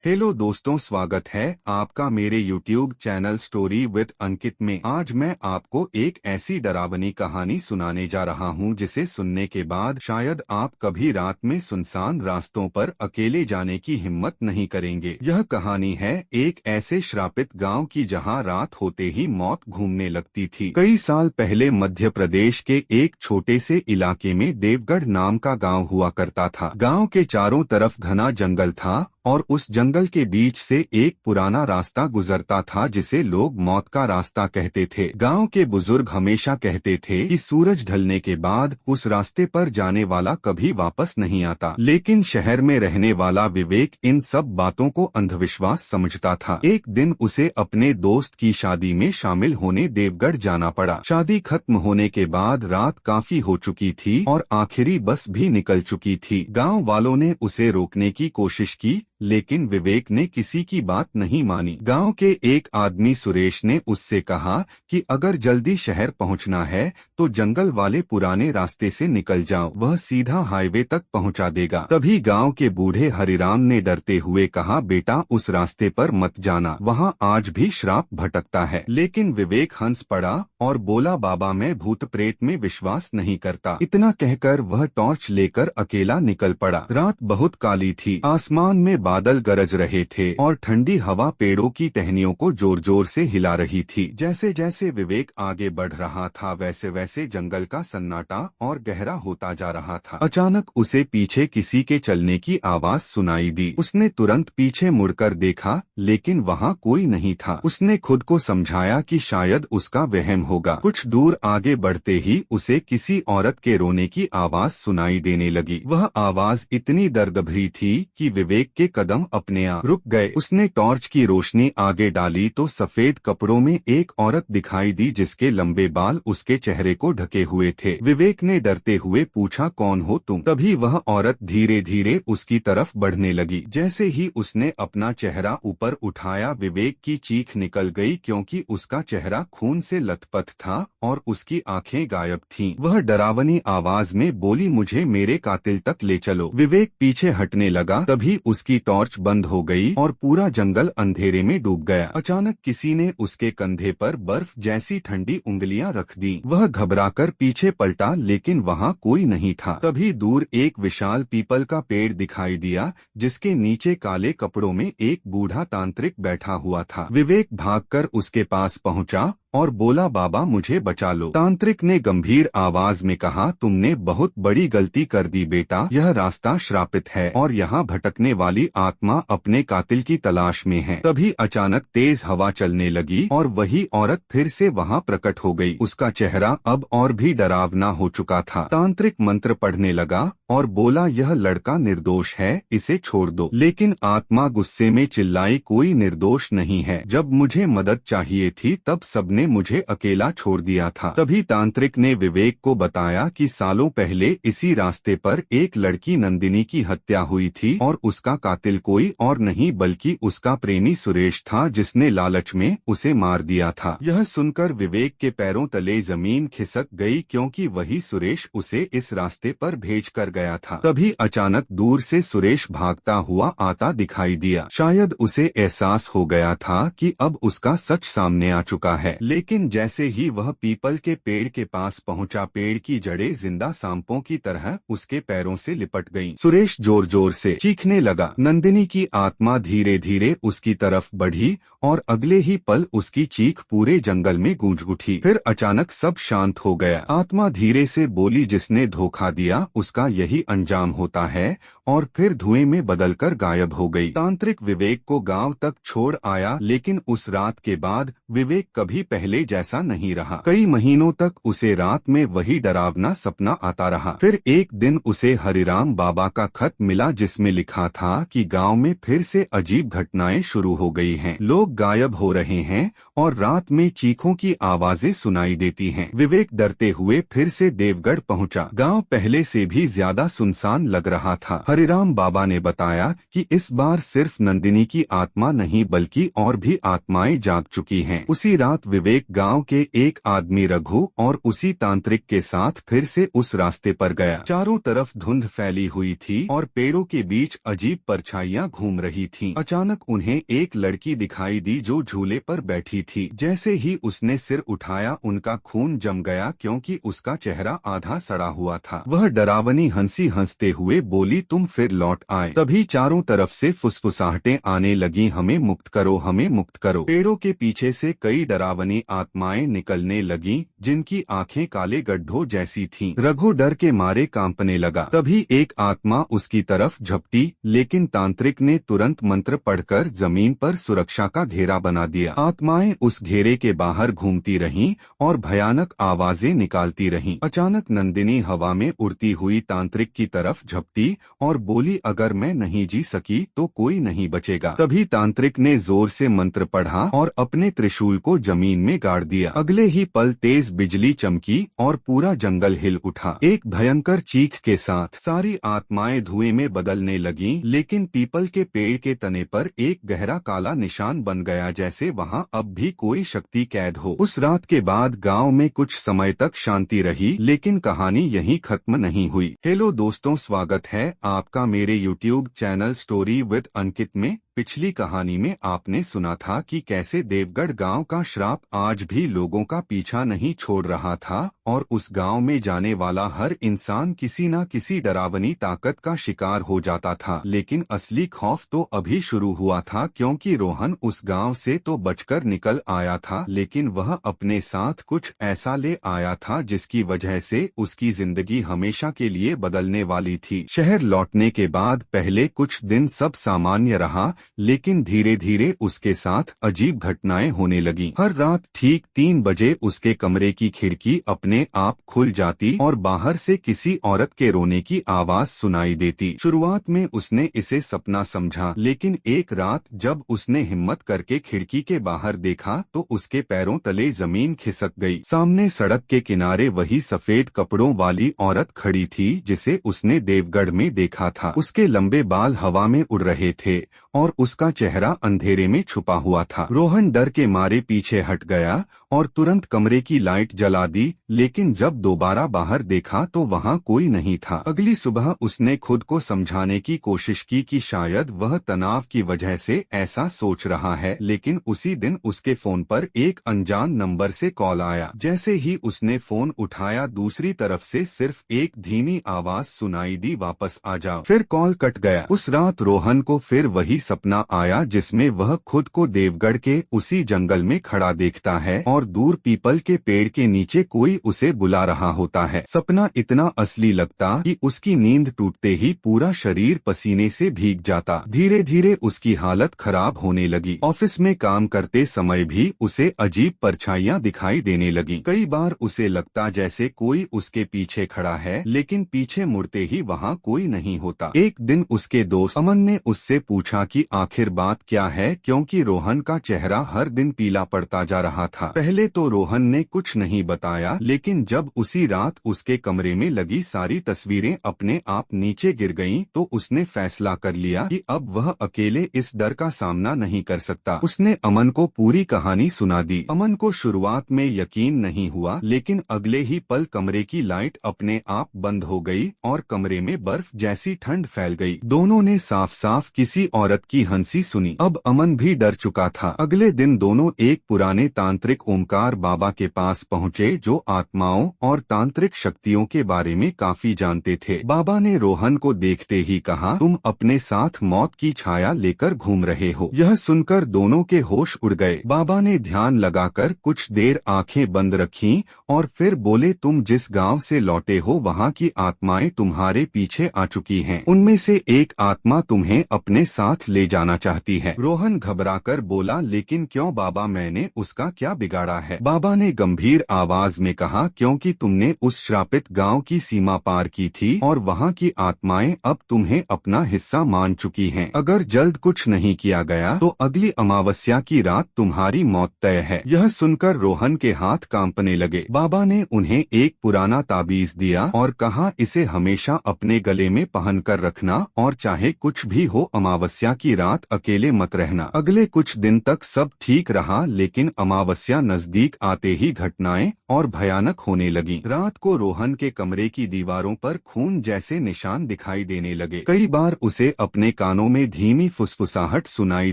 Hello दोस्तों, स्वागत है आपका मेरे YouTube चैनल स्टोरी विद अंकित में। आज मैं आपको एक ऐसी डरावनी कहानी सुनाने जा रहा हूं जिसे सुनने के बाद शायद आप कभी रात में सुनसान रास्तों पर अकेले जाने की हिम्मत नहीं करेंगे। यह कहानी है एक ऐसे श्रापित गांव की जहां रात होते ही मौत घूमने लगती थी। कई साल पहले मध्य प्रदेश के एक छोटे से इलाके में देवगढ़ नाम का गाँव हुआ करता था। गाँव के चारों तरफ घना जंगल था और उस जंगल के बीच से एक पुराना रास्ता गुजरता था जिसे लोग मौत का रास्ता कहते थे। गांव के बुजुर्ग हमेशा कहते थे कि सूरज ढलने के बाद उस रास्ते पर जाने वाला कभी वापस नहीं आता। लेकिन शहर में रहने वाला विवेक इन सब बातों को अंधविश्वास समझता था। एक दिन उसे अपने दोस्त की शादी में शामिल होने देवगढ़ जाना पड़ा। शादी खत्म होने के बाद रात काफी हो चुकी थी और आखिरी बस भी निकल चुकी थी। गाँव वालों ने उसे रोकने की कोशिश की, लेकिन विवेक ने किसी की बात नहीं मानी। गांव के एक आदमी सुरेश ने उससे कहा कि अगर जल्दी शहर पहुंचना है तो जंगल वाले पुराने रास्ते से निकल जाओ, वह सीधा हाईवे तक पहुंचा देगा। तभी गांव के बूढ़े हरिराम ने डरते हुए कहा, बेटा उस रास्ते पर मत जाना, वहां आज भी श्राप भटकता है। लेकिन विवेक हंस पड़ा और बोला, बाबा मैं भूत प्रेत में विश्वास नहीं करता। इतना कहकर वह टॉर्च लेकर अकेला निकल पड़ा। रात बहुत काली थी, आसमान में बादल गरज रहे थे और ठंडी हवा पेड़ों की टहनियों को जोर जोर से हिला रही थी। जैसे जैसे विवेक आगे बढ़ रहा था वैसे वैसे जंगल का सन्नाटा और गहरा होता जा रहा था। अचानक उसे पीछे किसी के चलने की आवाज सुनाई दी। उसने तुरंत पीछे मुड़कर देखा, लेकिन वहां कोई नहीं था। उसने खुद को समझाया कि शायद उसका वहम होगा। कुछ दूर आगे बढ़ते ही उसे किसी औरत के रोने की आवाज सुनाई देने लगी। वह आवाज इतनी दर्दभरी थी कि विवेक के कदम अपने आप रुक गए। उसने टॉर्च की रोशनी आगे डाली तो सफेद कपड़ों में एक औरत दिखाई दी जिसके लंबे बाल उसके चेहरे को ढके हुए थे। विवेक ने डरते हुए पूछा, कौन हो तुम? तभी वह औरत धीरे धीरे उसकी तरफ बढ़ने लगी। जैसे ही उसने अपना चेहरा ऊपर उठाया, विवेक की चीख निकल गई क्योंकि उसका चेहरा खून से लथपथ था और उसकी आंखें गायब थीं। वह डरावनी आवाज में बोली, मुझे मेरे कातिल तक ले चलो। विवेक पीछे हटने लगा, तभी उसकी टॉर्च बंद हो गई और पूरा जंगल अंधेरे में डूब गया। अचानक किसी ने उसके कंधे पर बर्फ जैसी ठंडी उंगलियां रख दी। वह घबराकर पीछे पलटा, लेकिन वहां कोई नहीं था। तभी दूर एक विशाल पीपल का पेड़ दिखाई दिया जिसके नीचे काले कपड़ों में एक बूढ़ा तांत्रिक बैठा हुआ था। विवेक भागकर उसके पास पहुंचा और बोला, बाबा मुझे बचा लो। तांत्रिक ने गंभीर आवाज में कहा, तुमने बहुत बड़ी गलती कर दी बेटा, यह रास्ता श्रापित है और यहाँ भटकने वाली आत्मा अपने कातिल की तलाश में है। तभी अचानक तेज हवा चलने लगी और वही औरत फिर से वहाँ प्रकट हो गई। उसका चेहरा अब और भी डरावना हो चुका था। तांत्रिक मंत्र पढ़ने लगा और बोला, यह लड़का निर्दोष है, इसे छोड़ दो। लेकिन आत्मा गुस्से में चिल्लाई, कोई निर्दोष नहीं है, जब मुझे मदद चाहिए थी तब सबने मुझे अकेला छोड़ दिया था। तभी तांत्रिक ने विवेक को बताया कि सालों पहले इसी रास्ते पर एक लड़की नंदिनी की हत्या हुई थी और उसका कातिल कोई और नहीं बल्कि उसका प्रेमी सुरेश था जिसने लालच में उसे मार दिया था। यह सुनकर विवेक के पैरों तले जमीन खिसक गई क्योंकि वही सुरेश उसे इस रास्ते पर भेज कर गया था। तभी अचानक दूर से सुरेश भागता हुआ आता दिखाई दिया। शायद उसे एहसास हो गया था कि अब उसका सच सामने आ चुका है। लेकिन जैसे ही वह पीपल के पेड़ के पास पहुंचा, पेड़ की जड़ें जिंदा सांपों की तरह उसके पैरों से लिपट गईं। सुरेश जोर जोर से चीखने लगा। नंदिनी की आत्मा धीरे धीरे उसकी तरफ बढ़ी और अगले ही पल उसकी चीख पूरे जंगल में गूंज उठी। फिर अचानक सब शांत हो गया। आत्मा धीरे से बोली, जिसने धोखा दिया उसका यही अंजाम होता है, और फिर धुएं में बदलकर गायब हो गई। तांत्रिक विवेक को गांव तक छोड़ आया, लेकिन उस रात के बाद विवेक कभी पहले जैसा नहीं रहा। कई महीनों तक उसे रात में वही डरावना सपना आता रहा। फिर एक दिन उसे हरिराम बाबा का खत मिला जिसमें लिखा था कि गांव में फिर से अजीब घटनाएं शुरू हो गई हैं। लोग गायब हो रहे हैं और रात में चीखों की आवाजें सुनाई देती हैं। विवेक डरते हुए फिर से देवगढ़ पहुंचा। गांव पहले से भी ज्यादा सुनसान लग रहा था। हरिराम बाबा ने बताया कि इस बार सिर्फ नंदिनी की आत्मा नहीं बल्कि और भी आत्माएं जाग चुकी हैं। उसी रात विवेक एक गांव के एक आदमी रघु और उसी तांत्रिक के साथ फिर से उस रास्ते पर गया। चारों तरफ धुंध फैली हुई थी और पेड़ों के बीच अजीब परछाइयां घूम रही थीं। अचानक उन्हें एक लड़की दिखाई दी जो झूले पर बैठी थी। जैसे ही उसने सिर उठाया उनका खून जम गया क्योंकि उसका चेहरा आधा सड़ा हुआ था। वह डरावनी हंसी हंसते हुए बोली, तुम फिर लौट आए। तभी चारों तरफ से फुसफुसाहटें आने लगी, हमें मुक्त करो, हमें मुक्त करो। पेड़ों के पीछे से कई डरावनी आत्माएं निकलने लगीं, जिनकी आंखें काले गड्ढों जैसी थीं। रघु डर के मारे कांपने लगा। तभी एक आत्मा उसकी तरफ झपटी, लेकिन तांत्रिक ने तुरंत मंत्र पढ़कर जमीन पर सुरक्षा का घेरा बना दिया। आत्माएं उस घेरे के बाहर घूमती रहीं और भयानक आवाजें निकालती रहीं। अचानक नंदिनी हवा में उड़ती हुई तांत्रिक की तरफ झपटी और बोली, अगर मैं नहीं जी सकी तो कोई नहीं बचेगा। तभी तांत्रिक ने जोर से मंत्र पढ़ा और अपने त्रिशूल को जमीन में गाड़ दिया। अगले ही पल तेज बिजली चमकी और पूरा जंगल हिल उठा। एक भयंकर चीख के साथ सारी आत्माएं धुएं में बदलने लगीं, लेकिन पीपल के पेड़ के तने पर एक गहरा काला निशान बन गया, जैसे वहां अब भी कोई शक्ति कैद हो। उस रात के बाद गांव में कुछ समय तक शांति रही, लेकिन कहानी यहीं खत्म नहीं हुई। हेलो दोस्तों, स्वागत है आपका मेरे यूट्यूब चैनल स्टोरी विद अंकित में। पिछली कहानी में आपने सुना था कि कैसे देवगढ़ गांव का श्राप आज भी लोगों का पीछा नहीं छोड़ रहा था और उस गांव में जाने वाला हर इंसान किसी न किसी डरावनी ताकत का शिकार हो जाता था। लेकिन असली खौफ तो अभी शुरू हुआ था, क्योंकि रोहन उस गांव से तो बचकर निकल आया था, लेकिन वह अपने साथ कुछ ऐसा ले आया था जिसकी वजह से उसकी जिंदगी हमेशा के लिए बदलने वाली थी। शहर लौटने के बाद पहले कुछ दिन सब सामान्य रहा, लेकिन धीरे धीरे उसके साथ अजीब घटनाएं होने लगीं। हर रात ठीक 3 बजे उसके कमरे की खिड़की अपने आप खुल जाती और बाहर से किसी औरत के रोने की आवाज सुनाई देती। शुरुआत में उसने इसे सपना समझा, लेकिन एक रात जब उसने हिम्मत करके खिड़की के बाहर देखा तो उसके पैरों तले जमीन खिसक गई। सामने सड़क के किनारे वही सफेद कपड़ों वाली औरत खड़ी थी जिसे उसने देवगढ़ में देखा था। उसके लंबे बाल हवा में उड़ रहे थे और उसका चेहरा अंधेरे में छुपा हुआ था। रोहन डर के मारे पीछे हट गया और तुरंत कमरे की लाइट जला दी, लेकिन जब दोबारा बाहर देखा तो वहां कोई नहीं था। अगली सुबह उसने खुद को समझाने की कोशिश की कि शायद वह तनाव की वजह से ऐसा सोच रहा है, लेकिन उसी दिन उसके फोन पर एक अनजान नंबर से कॉल आया। जैसे ही उसने फोन उठाया, दूसरी तरफ से सिर्फ एक धीमी आवाज सुनाई दी, वापस आ जाओ। फिर कॉल कट गया। उस रात रोहन को फिर वही सपना आया जिसमें वह खुद को देवगढ़ के उसी जंगल में खड़ा देखता है और दूर पीपल के पेड़ के नीचे कोई उसे बुला रहा होता है। सपना इतना असली लगता कि उसकी नींद टूटते ही पूरा शरीर पसीने से भीग जाता। धीरे धीरे उसकी हालत खराब होने लगी। ऑफिस में काम करते समय भी उसे अजीब परछाइयां दिखाई देने लगी। कई बार उसे लगता जैसे कोई उसके पीछे खड़ा है, लेकिन पीछे मुड़ते ही वहाँ कोई नहीं होता। एक दिन उसके दोस्त अमन ने उससे पूछा कि आखिर बात क्या है, क्योंकि रोहन का चेहरा हर दिन पीला पड़ता जा रहा था। पहले तो रोहन ने कुछ नहीं बताया, लेकिन जब उसी रात उसके कमरे में लगी सारी तस्वीरें अपने आप नीचे गिर गईं, तो उसने फैसला कर लिया कि अब वह अकेले इस डर का सामना नहीं कर सकता। उसने अमन को पूरी कहानी सुना दी। अमन को शुरुआत में यकीन नहीं हुआ, लेकिन अगले ही पल कमरे की लाइट अपने आप बंद हो गई और कमरे में बर्फ जैसी ठंड फैल गई। दोनों ने साफ साफ किसी औरत की हंसी सुनी। अब अमन भी डर चुका था। अगले दिन दोनों एक पुराने तांत्रिक ओमकार बाबा के पास पहुँचे, जो आत्माओं और तांत्रिक शक्तियों के बारे में काफी जानते थे। बाबा ने रोहन को देखते ही कहा, तुम अपने साथ मौत की छाया लेकर घूम रहे हो। यह सुनकर दोनों के होश उड़ गए। बाबा ने ध्यान लगाकर कुछ देर आंखें बंद रखीं और फिर बोले, तुम जिस गांव से लौटे हो वहां की आत्माएं तुम्हारे पीछे आ चुकी हैं। उनमें से एक आत्मा तुम्हें अपने साथ ले जाना चाहती है। रोहन घबराकर बोला, लेकिन क्यों बाबा, मैंने उसका क्या बिगाड़ा है? बाबा ने गंभीर आवाज में कहा, क्योंकि तुमने उस श्रापित गांव की सीमा पार की थी और वहां की आत्माएं अब तुम्हें अपना हिस्सा मान चुकी हैं। अगर जल्द कुछ नहीं किया गया तो अगली अमावस्या की रात तुम्हारी मौत तय है। यह सुनकर रोहन के हाथ कांपने लगे। बाबा ने उन्हें एक पुराना ताबीज दिया और कहा, इसे हमेशा अपने गले में पहनकर रखना और चाहे कुछ भी हो अमावस्या की रात अकेले मत रहना। अगले कुछ दिन तक सब ठीक रहा, लेकिन अमावस्या नजदीक आते ही घटनाएं और भयानक होने लगी। रात को रोहन के कमरे की दीवारों पर खून जैसे निशान दिखाई देने लगे। कई बार उसे अपने कानों में धीमी फुसफुसाहट सुनाई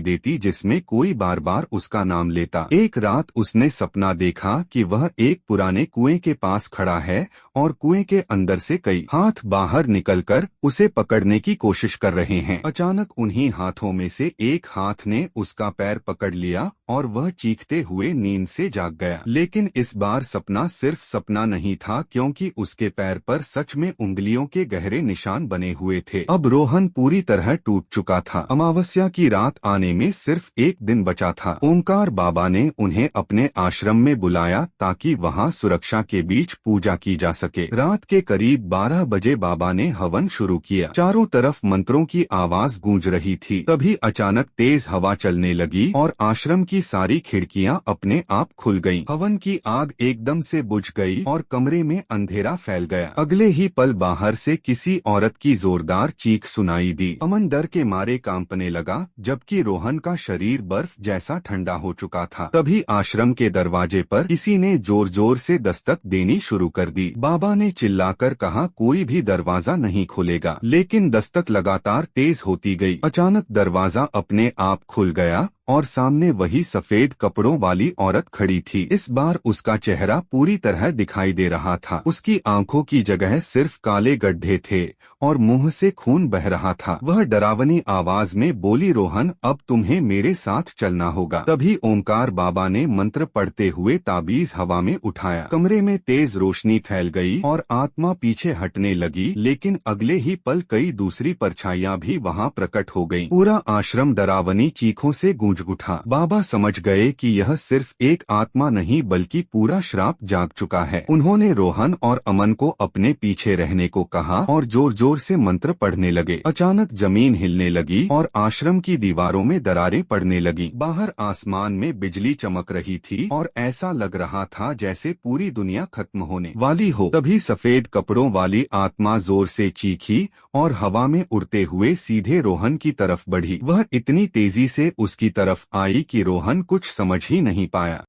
देती जिसमें कोई बार बार उसका नाम लेता। एक रात उसने सपना देखा कि वह एक पुराने कुएं के पास खड़ा है और कुएं के अंदर से कई हाथ बाहर निकलकर उसे पकड़ने की कोशिश कर रहे हैं। अचानक उन्हीं हाथों में से एक हाथ ने उसका पैर पकड़ लिया और वह चीखते हुए नींद से जाग गया। लेकिन इस बार सपना सिर्फ सपना नहीं था, क्योंकि उसके पैर पर सच में उंगलियों के गहरे निशान बने हुए थे। अब रोहन पूरी तरह टूट चुका था। अमावस्या की रात आने में सिर्फ एक दिन बचा था। ओमकार बाबा ने उन्हें अपने आश्रम में बुलाया ताकि वहां सुरक्षा के बीच पूजा की जा सके। रात के करीब 12 बजे बाबा ने हवन शुरू किया। चारों तरफ मंत्रों की आवाज गूंज रही थी। तभी अचानक तेज हवा चलने लगी और आश्रम की सारी खिड़कियां अपने आप खुल गईं। हवन की आग एकदम से बुझ गई और कमरे में अंधेरा फैल गया। अगले ही पल बाहर से किसी औरत की जोरदार चीख सुनाई दी। अमन डर के मारे कांपने लगा, जबकि रोहन का शरीर बर्फ जैसा ठंडा हो चुका था। तभी आश्रम के दरवाजे पर किसी ने जोर जोर से दस्तक देनी शुरू कर दी। बाबा ने चिल्लाकर कहा, कोई भी दरवाजा नहीं खुलेगा। लेकिन दस्तक लगातार तेज होती गई। अचानक दरवाजा अपने आप खुल गया और सामने वही सफेद कपड़ों वाली औरत खड़ी थी। इस बार उसका चेहरा पूरी तरह दिखाई दे रहा था। उसकी आंखों की जगह सिर्फ काले गड्ढे थे और मुंह से खून बह रहा था। वह डरावनी आवाज में बोली, रोहन, अब तुम्हें मेरे साथ चलना होगा। तभी ओमकार बाबा ने मंत्र पढ़ते हुए ताबीज हवा में उठाया। कमरे में तेज रोशनी फैल गई और आत्मा पीछे हटने लगी। लेकिन अगले ही पल कई दूसरी परछाइयां भी वहां प्रकट हो गईं। पूरा आश्रम डरावनी चीखों से गूंज उठा। बाबा समझ गए कि यह सिर्फ एक आत्मा नहीं बल्कि पूरा श्राप जाग चुका है। उन्होंने रोहन और अमन को अपने पीछे रहने को कहा और जोर जोर से मंत्र पढ़ने लगे। अचानक जमीन हिलने लगी और आश्रम की दीवारों में दरारें पड़ने लगी। बाहर आसमान में बिजली चमक रही थी और ऐसा लग रहा था जैसे पूरी दुनिया खत्म होने वाली हो। तभी सफेद कपड़ों वाली आत्मा जोर से चीखी और हवा में उड़ते हुए सीधे रोहन की तरफ बढ़ी। वह इतनी तेजी से उसकी तरफ आई कि रोहन कुछ समझ ही नहीं पाया।